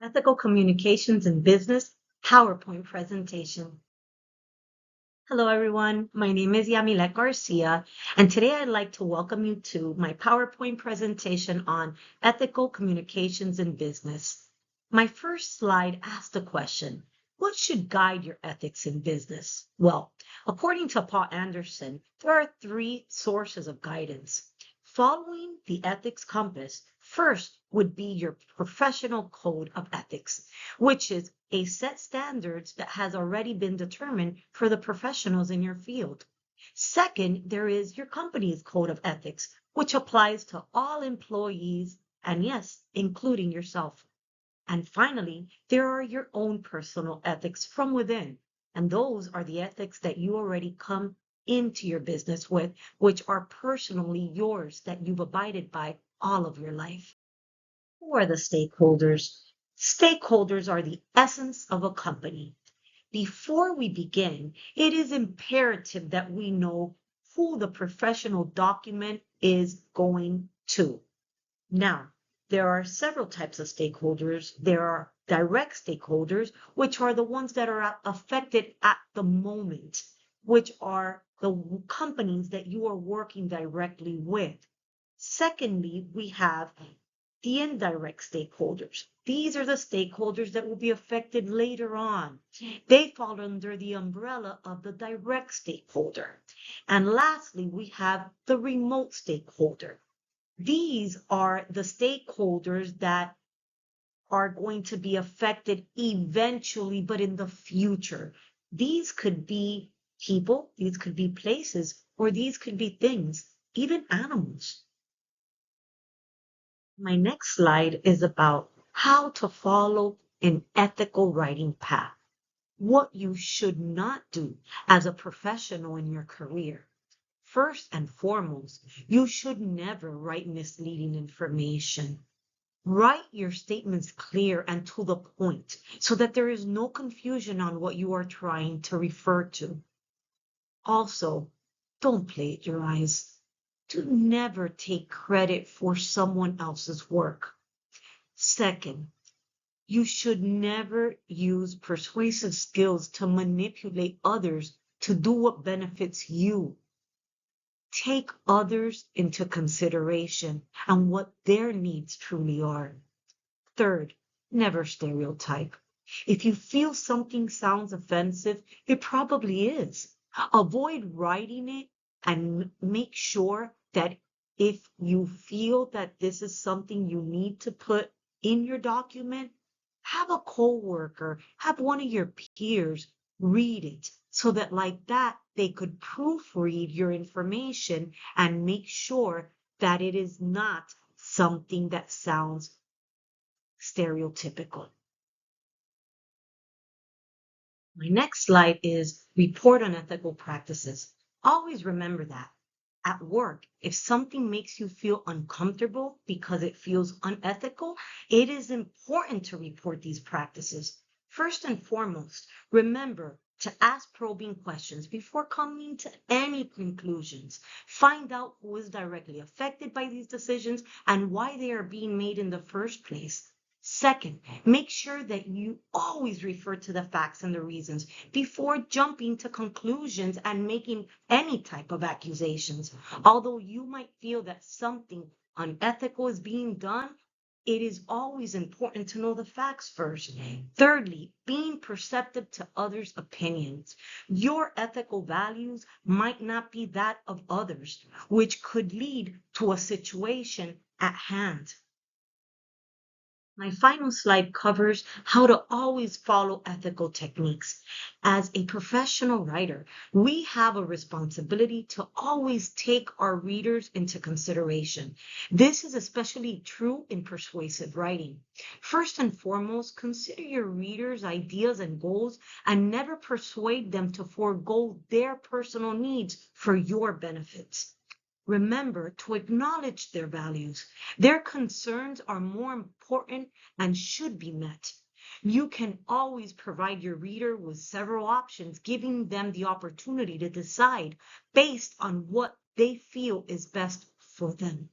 Ethical Communications in Business PowerPoint presentation. Hello, everyone. My name is Yamilet Garcia, and today I'd like to welcome you to my PowerPoint presentation on ethical communications in business. My first slide asks the question, what should guide your ethics in business? Well, according to Paul Anderson, there are three sources of guidance. Following the ethics compass, first would be your professional code of ethics, which is a set standards that has already been determined for the professionals in your field. Second, there is your company's code of ethics, which applies to all employees and yes, including yourself. And finally, there are your own personal ethics from within. And those are the ethics that you already come into your business with, which are personally yours that you've abided by all of your life. Who are the stakeholders? Stakeholders are the essence of a company. Before we begin, it is imperative that we know who the professional document is going to. Now, there are several types of stakeholders. There are direct stakeholders, which are the ones that are affected at the moment, which are the companies that you are working directly with. Secondly, we have the indirect stakeholders. These are the stakeholders that will be affected later on. They fall under the umbrella of the direct stakeholder. And lastly, we have the remote stakeholder. These are the stakeholders that are going to be affected eventually, but in the future. These could be people, these could be places, or these could be things, even animals. My next slide is about how to follow an ethical writing path, what you should not do as a professional in your career. First and foremost, you should never write misleading information. Write your statements clear and to the point so that there is no confusion on what you are trying to refer to. Also, don't plagiarize. Do never take credit for someone else's work. Second, you should never use persuasive skills to manipulate others to do what benefits you. Take others into consideration and what their needs truly are. Third, never stereotype. If you feel something sounds offensive, it probably is. Avoid writing it and make sure that if you feel that this is something you need to put in your document, have a coworker, have one of your peers read it so that like that they could proofread your information and make sure that it is not something that sounds stereotypical. My next slide is report on ethical practices. Always remember that at work, if something makes you feel uncomfortable because it feels unethical, it is important to report these practices. First and foremost, remember to ask probing questions before coming to any conclusions. Find out who is directly affected by these decisions and why they are being made in the first place. Second, make sure that you always refer to the facts and the reasons before jumping to conclusions and making any type of accusations. Although you might feel that something unethical is being done, it is always important to know the facts first. Thirdly, being perceptive to others' opinions. Your ethical values might not be that of others, which could lead to a situation at hand. My final slide covers how to always follow ethical techniques. As a professional writer, we have a responsibility to always take our readers into consideration. This is especially true in persuasive writing. First and foremost, consider your readers' ideas and goals and never persuade them to forego their personal needs for your benefits. Remember to acknowledge their values. Their concerns are more important and should be met. You can always provide your reader with several options, giving them the opportunity to decide based on what they feel is best for them.